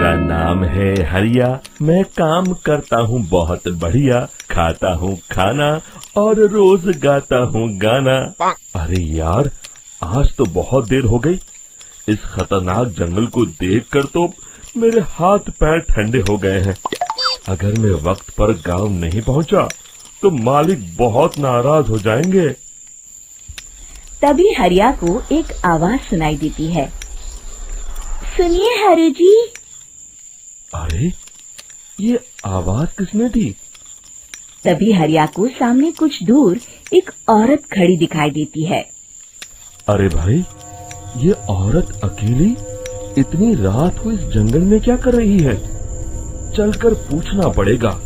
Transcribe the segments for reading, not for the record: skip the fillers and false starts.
मेरा नाम है हरिया, मैं काम करता हूँ बहुत बढ़िया, खाता हूँ खाना और रोज गाता हूँ गाना। अरे यार, आज तो बहुत देर हो गई। इस खतरनाक जंगल को देखकर तो मेरे हाथ पैर ठंडे हो गए हैं। अगर मैं वक्त पर गांव नहीं पहुंचा तो मालिक बहुत नाराज हो जाएंगे। तभी हरिया को एक आवाज सुनाई देती है। सुनिए हरु जी। अरे, ये आवाज किसने दी? तभी हरिया को सामने कुछ दूर एक औरत खड़ी दिखाई देती है। अरे भाई, ये औरत अकेली इतनी रात को इस जंगल में क्या कर रही है? चलकर पूछना पड़ेगा।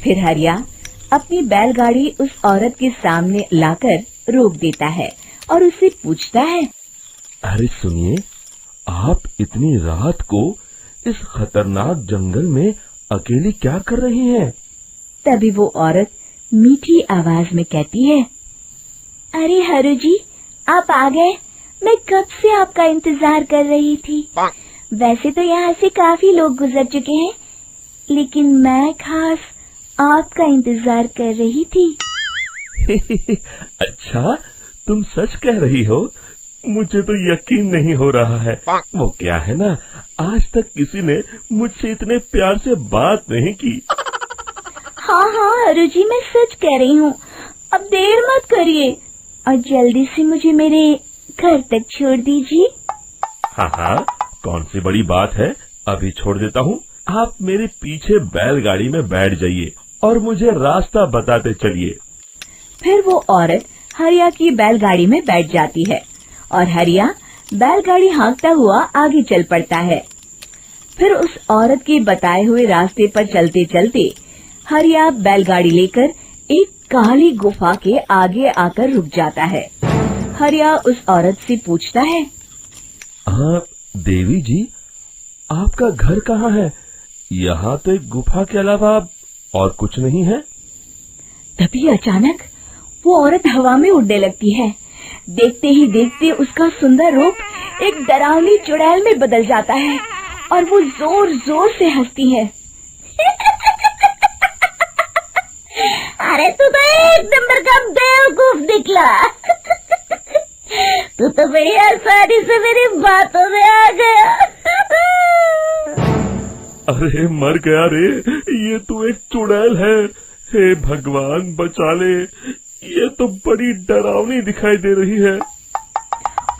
फिर हरिया अपनी बैलगाड़ी उस औरत के सामने लाकर रोक देता है और उससे पूछता है। अरे सुनिए, आप इतनी रात को इस खतरनाक जंगल में अकेली क्या कर रही हैं? तभी वो औरत मीठी आवाज में कहती है, अरे हरु जी, आप आ गए। मैं कब से आपका इंतजार कर रही थी। वैसे तो यहाँ से काफी लोग गुजर चुके हैं, लेकिन मैं खास आपका इंतजार कर रही थी। अच्छा, तुम सच कह रही हो? मुझे तो यकीन नहीं हो रहा है। वो क्या है ना, आज तक किसी ने मुझसे इतने प्यार से बात नहीं की। हाँ हाँ हरु जी, मैं सच कह रही हूँ। अब देर मत करिए और जल्दी से मुझे मेरे घर तक छोड़ दीजिए। हाँ हाँ, कौन सी बड़ी बात है, अभी छोड़ देता हूँ। आप मेरे पीछे बैलगाड़ी में बैठ जाइए और मुझे रास्ता बताते चलिए। फिर वो औरत हरिया की बैलगाड़ी में बैठ जाती है और हरिया बैलगाड़ी हाँकता हुआ आगे चल पड़ता है। फिर उस औरत के बताए हुए रास्ते पर चलते चलते हरिया बैलगाड़ी लेकर एक काली गुफा के आगे आकर रुक जाता है। हरिया उस औरत से पूछता है, हाँ देवी जी, आपका घर कहाँ है? यहाँ तो एक गुफा के अलावा और कुछ नहीं है। तभी अचानक वो औरत हवा में उड़ने लगती है। देखते ही देखते उसका सुंदर रूप एक डरावनी चुड़ैल में बदल जाता है और वो जोर जोर से हंसती है। अरे तू तो एक नंबर का बेवकूफ निकला। तू तो बड़ी आसानी से मेरी बातों में आ गया। अरे मर गया रे, ये तो एक चुड़ैल है। हे भगवान बचा ले, ये तो बड़ी डरावनी दिखाई दे रही है।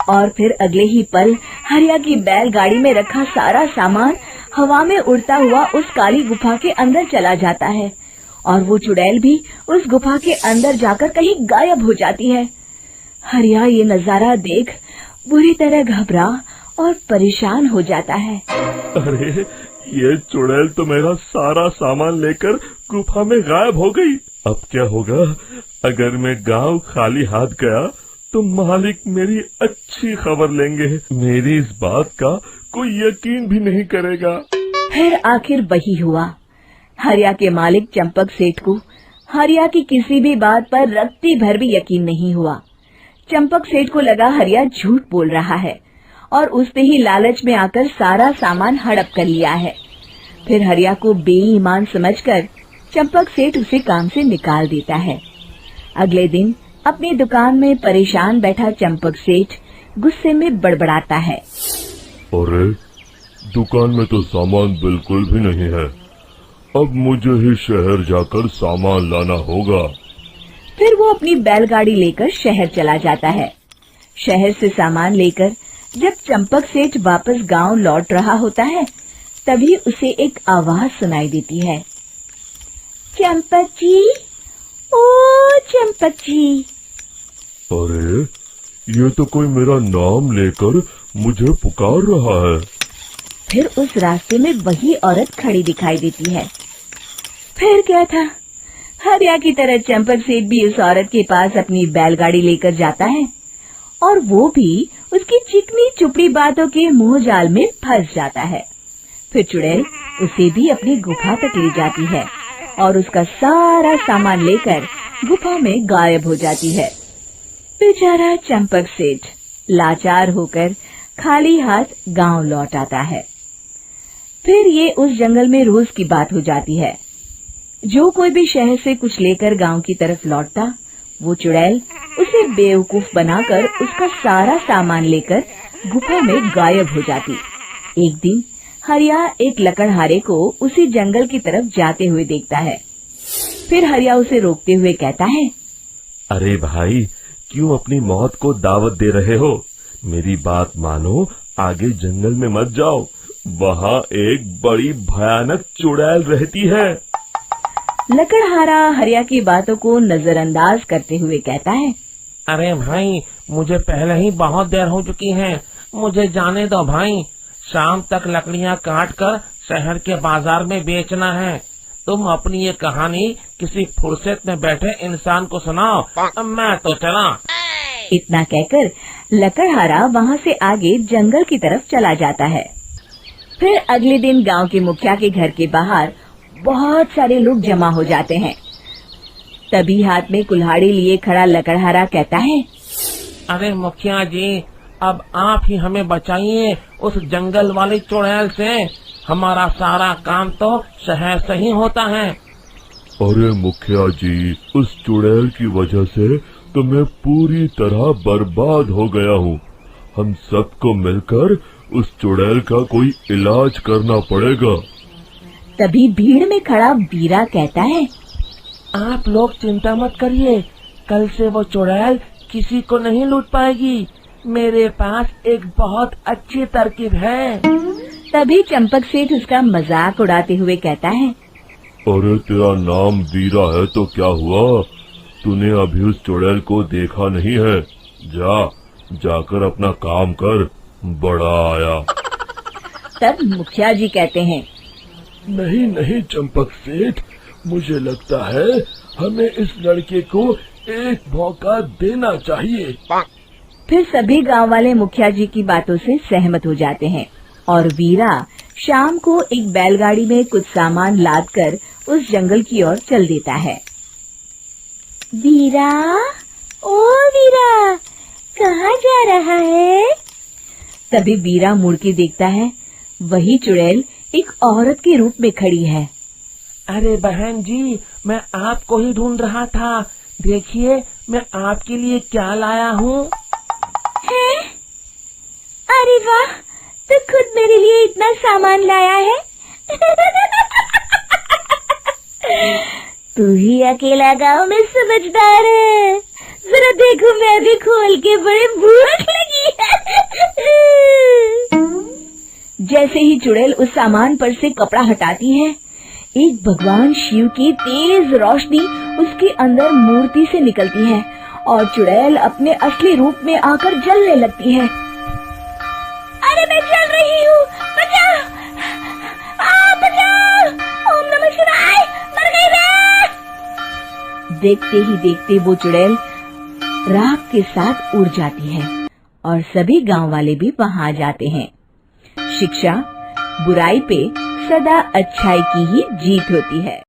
और फिर अगले ही पल हरिया की बैलगाड़ी में रखा सारा सामान हवा में उड़ता हुआ उस काली गुफा के अंदर चला जाता है और वो चुड़ैल भी उस गुफा के अंदर जाकर कहीं गायब हो जाती है। हरिया ये नजारा देख बुरी तरह घबरा और परेशान हो जाता है। अरे, ये चुड़ैल तो मेरा सारा सामान लेकर गुफा में गायब हो गई। अब क्या होगा? अगर मैं गांव खाली हाथ गया तो मालिक मेरी अच्छी खबर लेंगे। मेरी इस बात का कोई यकीन भी नहीं करेगा। फिर आखिर वही हुआ। हरिया के मालिक चंपक सेठ को हरिया की किसी भी बात पर रत्ती भर भी यकीन नहीं हुआ। चंपक सेठ को लगा हरिया झूठ बोल रहा है और उसने ही लालच में आकर सारा सामान हड़प कर लिया है। फिर हरिया को बेईमान समझकर चंपक सेठ उसे काम से निकाल देता है। अगले दिन अपनी दुकान में परेशान बैठा चंपक सेठ गुस्से में बड़बड़ाता है। अरे, दुकान में तो सामान बिल्कुल भी नहीं है। अब मुझे ही शहर जाकर सामान लाना होगा। फिर वो अपनी बैलगाड़ी लेकर शहर चला जाता है। शहर से सामान लेकर जब चंपक सेठ वापस गांव लौट रहा होता है, तभी उसे एक आवाज सुनाई देती है। चंपक जी, ओ चंपक जी। अरे, ये तो कोई मेरा नाम लेकर मुझे पुकार रहा है। फिर उस रास्ते में वही औरत खड़ी दिखाई देती है। फिर क्या था, हरिया की तरह चंपक सेठ भी उस औरत के पास अपनी बैलगाड़ी लेकर जाता है और वो भी उसकी चिकनी चुपड़ी बातों के मुंह जाल में फंस जाता है। फिर चुड़ैल उसे भी अपनी गुफा तक ले जाती है और उसका सारा सामान लेकर गुफा में गायब हो जाती है। बेचारा चंपक सेठ लाचार होकर खाली हाथ गांव लौट आता है। फिर ये उस जंगल में रोज की बात हो जाती है। जो कोई भी शहर से कुछ लेकर गांव की तरफ लौटता, वो चुड़ैल उसे बेवकूफ बनाकर उसका सारा सामान लेकर गुफा में गायब हो जाती। एक दिन हरिया एक लकड़हारे को उसी जंगल की तरफ जाते हुए देखता है। फिर हरिया उसे रोकते हुए कहता है, अरे भाई, क्यों अपनी मौत को दावत दे रहे हो? मेरी बात मानो, आगे जंगल में मत जाओ, वहाँ एक बड़ी भयानक चुड़ैल रहती है। लकड़हारा हरिया की बातों को नजरअंदाज करते हुए कहता है, अरे भाई, मुझे पहले ही बहुत देर हो चुकी है, मुझे जाने दो भाई। शाम तक लकड़ियाँ काट कर शहर के बाजार में बेचना है। तुम अपनी ये कहानी किसी फुर्सत में बैठे इंसान को सुनाओ, मैं तो चला। इतना कहकर लकड़हारा वहाँ से आगे जंगल की तरफ चला जाता है। फिर अगले दिन गांव के मुखिया के घर के बाहर बहुत सारे लोग जमा हो जाते हैं। तभी हाथ में कुल्हाड़ी लिए खड़ा लकड़हारा कहता है, अरे मुखिया जी, अब आप ही हमें बचाइए उस जंगल वाली चुड़ैल से। हमारा सारा काम तो शहर से ही होता है। अरे मुखिया जी, उस चुड़ैल की वजह से तो मैं पूरी तरह बर्बाद हो गया हूँ। हम सबको मिलकर उस चुड़ैल का कोई इलाज करना पड़ेगा। तभी भीड़ में खड़ा वीरा कहता है, आप लोग चिंता मत करिए, कल से वो चुड़ैल किसी को नहीं लूट पाएगी। मेरे पास एक बहुत अच्छी तरकीब है। तभी चंपक सेठ उसका मजाक उड़ाते हुए कहता है, अरे तेरा नाम वीरा है तो क्या हुआ? तूने अभी उस चुड़ैल को देखा नहीं है? जाकर अपना काम कर, बड़ा आया। तब मुखिया जी कहते हैं, नहीं चंपक सेठ, मुझे लगता है हमें इस लड़के को एक मौका देना चाहिए। फिर सभी गांव वाले मुखिया जी की बातों से सहमत हो जाते हैं और वीरा शाम को एक बैलगाड़ी में कुछ सामान लादकर उस जंगल की ओर चल देता है। वीरा, ओ वीरा, कहाँ जा रहा है? तभी वीरा मुड़ के देखता है, वही चुड़ैल एक औरत के रूप में खड़ी है। अरे बहन जी, मैं आपको ही ढूंढ रहा था। देखिए, मैं आपके लिए क्या लाया हूँ। अरे वाह, तो खुद मेरे लिए इतना सामान लाया है। तू ही अकेला गांव में समझदार है। जरा देखो, मैं भी खोल के, बड़े भूख लगी है। जैसे ही चुड़ैल उस सामान पर से कपड़ा हटाती है, एक भगवान शिव की तेज रोशनी उसके अंदर मूर्ति से निकलती है और चुड़ैल अपने असली रूप में आकर जलने लगती है। अरे मैं जल रही हूँ, बचाओ! बचाओ! ओम नमः शिवाय, मर गई मैं! देखते ही देखते वो चुड़ैल राख के साथ उड़ जाती है और सभी गांव वाले भी वहां आ जाते हैं। शिक्षा बुराई पे सदा अच्छाई की ही जीत होती है।